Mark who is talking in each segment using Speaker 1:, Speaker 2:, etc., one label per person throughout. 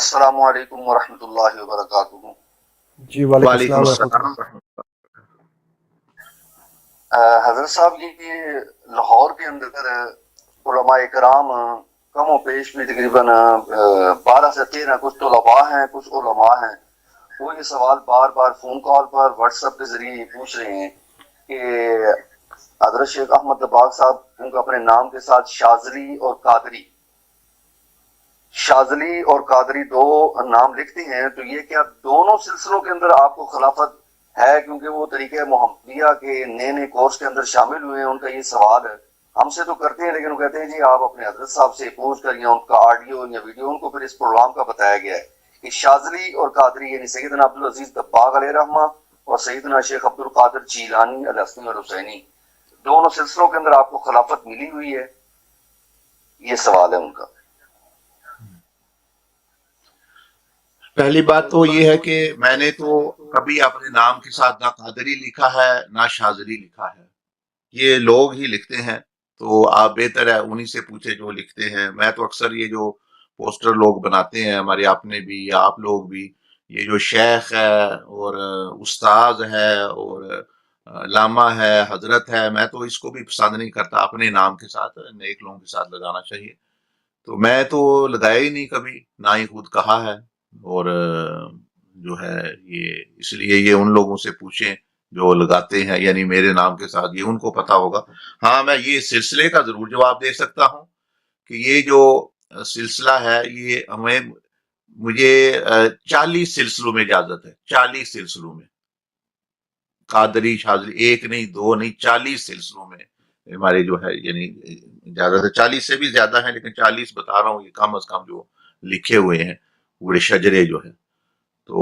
Speaker 1: السلام علیکم ورحمۃ اللہ وبرکاتہ۔
Speaker 2: جی وعلیکم
Speaker 3: وعلیکم
Speaker 2: السلام ورحمۃ
Speaker 3: السلام
Speaker 2: اللہ۔
Speaker 3: ورحمۃ
Speaker 1: حضرت صاحب یہ لاہور کے اندر علماء کرام کم و بیش بھی تقریباً 12 سے 13 کچھ طلباء ہیں، کچھ علماء ہیں، وہ یہ سوال بار بار فون کال پر واٹس ایپ کے ذریعے پوچھ رہے ہیں کہ حضرت شیخ احمد دباغ صاحب ان کو اپنے نام کے ساتھ شاذلی اور قادری دو نام لکھتے ہیں، تو یہ کیا دونوں سلسلوں کے اندر آپ کو خلافت ہے؟ کیونکہ وہ طریقہ محمدیہ کے نئے نئے کورس کے اندر شامل ہوئے ہیں، ان کا یہ سوال ہے۔ ہم سے تو کرتے ہیں لیکن وہ کہتے ہیں جی آپ اپنے حضرت صاحب سے پوچھ کر یا ان کا آڈیو یا ویڈیو ان کو پھر اس پروگرام کا بتایا گیا ہے کہ شاذلی اور قادری یعنی سیدنا عبدالعزیز دباغ علیہ رحمہ اور سیدنا شیخ عبد القادر جیلانی الحسنی اور حسینی، دونوں سلسلوں کے اندر آپ کو خلافت ملی ہوئی ہے؟ یہ سوال ہے ان کا۔
Speaker 3: پہلی بات تو یہ ہے کہ میں نے تو کبھی اپنے نام کے ساتھ نہ قادری لکھا ہے نہ شاذلی لکھا ہے، یہ لوگ ہی لکھتے ہیں، تو آپ بہتر ہے انہی سے پوچھے جو لکھتے ہیں۔ میں تو اکثر یہ جو پوسٹر لوگ بناتے ہیں ہمارے اپنے بھی یا آپ لوگ بھی، یہ جو شیخ ہے اور استاذ ہے اور علامہ ہے حضرت ہے، میں تو اس کو بھی پسند نہیں کرتا اپنے نام کے ساتھ نیک لوگوں کے ساتھ لگانا چاہیے، تو میں تو لگایا ہی نہیں کبھی، نہ ہی خود کہا ہے۔ اور جو ہے یہ اس لیے یہ ان لوگوں سے پوچھیں جو لگاتے ہیں، یعنی میرے نام کے ساتھ، یہ ان کو پتا ہوگا۔ ہاں میں یہ سلسلے کا ضرور جواب دے سکتا ہوں کہ یہ جو سلسلہ ہے یہ مجھے 40 سلسلوں میں اجازت ہے، 40 سلسلوں میں، قادری شاذلی ایک نہیں دو نہیں 40 سلسلوں میں ہمارے جو ہے یعنی اجازت ہے۔ 40 سے بھی زیادہ ہے لیکن 40 بتا رہا ہوں، یہ کم از کم جو لکھے ہوئے ہیں پورے شجرے جو ہے، تو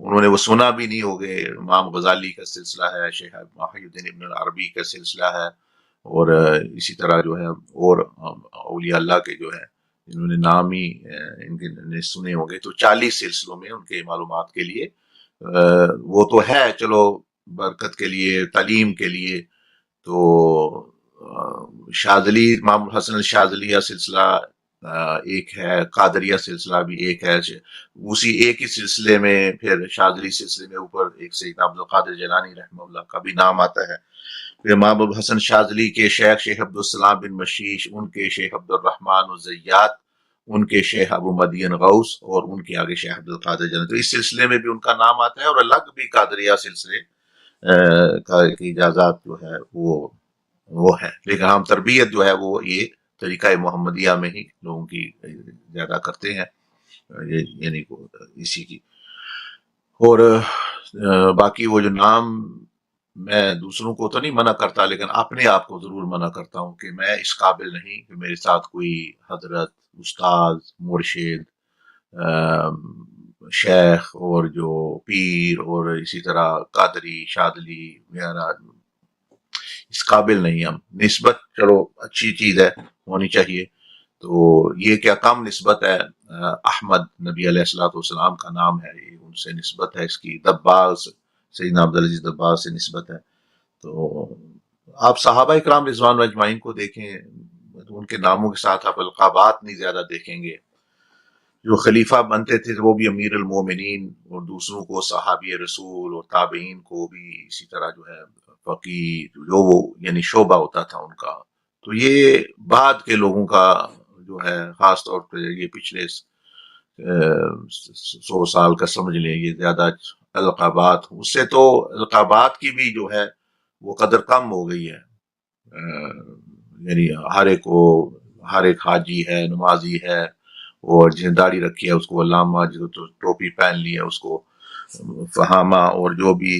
Speaker 3: انہوں نے وہ سنا بھی نہیں ہوگے۔ امام غزالی کا سلسلہ ہے، شیخ محی الدین ابن العربی کا سلسلہ ہے، اور اسی طرح جو ہے اور اولیاء اللہ کے جو ہے انہوں نے نام ہی ان کے نے سنے ہوں گے، تو 40 سلسلوں میں ان کے معلومات کے لیے وہ تو ہے، چلو برکت کے لیے تعلیم کے لیے۔ تو شاذلی امام حسن الشاذلیہ سلسلہ ایک ہے، قادریہ سلسلہ بھی ایک ہے، اسی ایک ہی سلسلے میں پھر شاذلی سلسلے میں اوپر ایک سیدنا عبد القادر جیلانی رحمہ اللہ کا بھی نام آتا ہے، پھر امام ابو الحسن شاذلی کے شیخ عبدالسلام بن مشیش، ان کے شیخ عبد الرحمن الزیات، ان کے شیخ ابو مدین غوث، اور ان کے آگے شیخ عبد القادر جیلانی، تو اس سلسلے میں بھی ان کا نام آتا ہے، اور الگ بھی قادریہ سلسلے کی اجازت جو ہے وہ ہے، لیکن ہم تربیت جو ہے وہ یہ طریقہ محمدیہ میں ہی لوگوں کی زیادہ کرتے ہیں، یعنی اسی کی۔ اور باقی وہ جو نام میں دوسروں کو تو نہیں منع کرتا لیکن اپنے آپ کو ضرور منع کرتا ہوں کہ میں اس قابل نہیں کہ میرے ساتھ کوئی حضرت، استاذ، مرشد، شیخ اور جو پیر اور اسی طرح قادری شاذلی میرا اس قابل نہیں ہم۔ نسبت چلو اچھی چیز ہے، ہونی چاہیے، تو یہ کیا کم نسبت ہے؟ احمد نبی علیہ الصلوۃ والسلام کا نام ہے، یہ ان سے نسبت ہے، اس کی دباغ سیدنا عبدالعزیز دباغ سے نسبت ہے۔ تو آپ صحابہ اکرام رضوان اجمعین کو دیکھیں تو ان کے ناموں کے ساتھ آپ القابات نہیں زیادہ دیکھیں گے۔ جو خلیفہ بنتے تھے وہ بھی امیر المومنین، اور دوسروں کو صحابی رسول اور تابعین کو بھی اسی طرح جو ہے فقیہ، جو وہ یعنی شعبہ ہوتا تھا ان کا، تو یہ بعد کے لوگوں کا جو ہے، خاص طور پہ یہ پچھلے 100 سال کا سمجھ لیں، یہ زیادہ القابات، اس سے تو القابات کی بھی جو ہے وہ قدر کم ہو گئی ہے، یعنی ہر ایک حاجی ہے، نمازی ہے، اور جس نے داڑھی رکھی ہے اس کو علامہ، جس کو ٹوپی پہن لی ہے اس کو فہامہ، اور جو بھی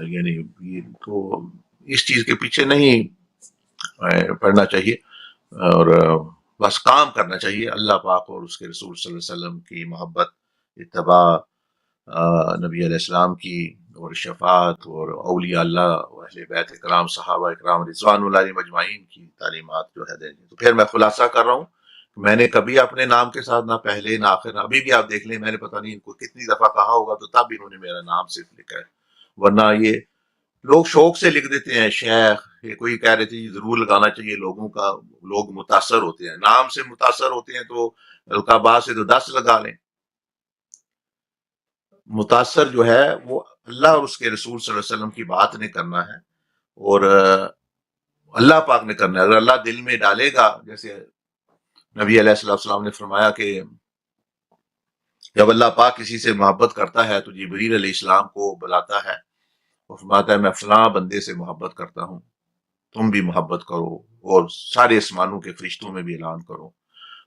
Speaker 3: یعنی تو اس چیز کے پیچھے نہیں پڑنا چاہیے، اور بس کام کرنا چاہیے اللہ پاک اور اس کے رسول صلی اللہ علیہ وسلم کی محبت، اتباع نبی علیہ السلام کی، اور شفاعت، اور اولیاء اللہ و اہل بیت اکرام صحابہ اکرام رضوان اللہ علیہم اجمعین کی تعلیمات جو ہے دینی۔ تو پھر میں خلاصہ کر رہا ہوں، میں نے کبھی اپنے نام کے ساتھ نہ پہلے نہ آخر، ابھی بھی آپ دیکھ لیں میں نے پتہ نہیں ان کو کتنی دفعہ کہا ہوگا تو تب انہوں نے میرا نام صرف لکھا ہے، ورنہ یہ لوگ شوق سے لکھ دیتے ہیں شیخ، یہ کوئی کہہ رہے تھے یہ ضرور لگانا چاہیے لوگوں کا، لوگ متاثر ہوتے ہیں، نام سے متاثر ہوتے ہیں تو القابات سے تو 10 لگا لیں۔ متاثر جو ہے وہ اللہ اور اس کے رسول صلی اللہ علیہ وسلم کی بات نے کرنا ہے، اور اللہ پاک نے کرنا ہے. اگر اللہ دل میں ڈالے گا، جیسے نبی علیہ السلام نے فرمایا کہ جب اللہ پاک کسی سے محبت کرتا ہے تو جبریل علیہ السلام کو بلاتا ہے اور فرماتا ہے میں فلاں بندے سے محبت کرتا ہوں، تم بھی محبت کرو، اور سارے آسمانوں کے فرشتوں میں بھی اعلان کرو.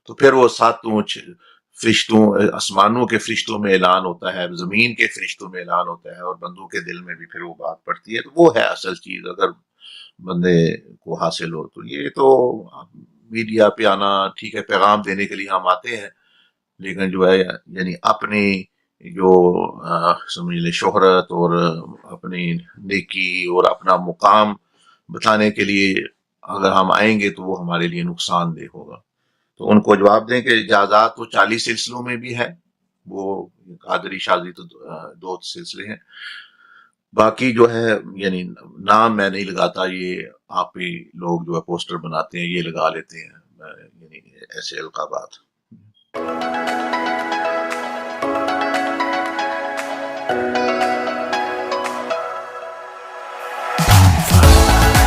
Speaker 3: تو پھر وہ ساتوں فرشتوں، آسمانوں کے فرشتوں میں اعلان ہوتا ہے، زمین کے فرشتوں میں اعلان ہوتا ہے، اور بندوں کے دل میں بھی پھر وہ بات پڑتی ہے. تو وہ ہے اصل چیز اگر بندے کو حاصل ہو. تو یہ تو میڈیا پہ آنا ٹھیک ہے، پیغام دینے کے لیے ہم آتے ہیں، لیکن جو ہے یعنی اپنی جو سمجھ لیں شہرت اور اپنی نیکی اور اپنا مقام بتانے کے لیے اگر ہم آئیں گے تو وہ ہمارے لیے نقصان دہ ہوگا. تو ان کو جواب دیں کہ اجازات تو 40 سلسلوں میں بھی ہے، وہ قادری شاذلی تو 2 سلسلے ہیں. باقی جو ہے یعنی نام میں نہیں لگاتا، یہ آپ ہی لوگ جو ہے پوسٹر بناتے ہیں یہ لگا لیتے ہیں یعنی ایسے القابات.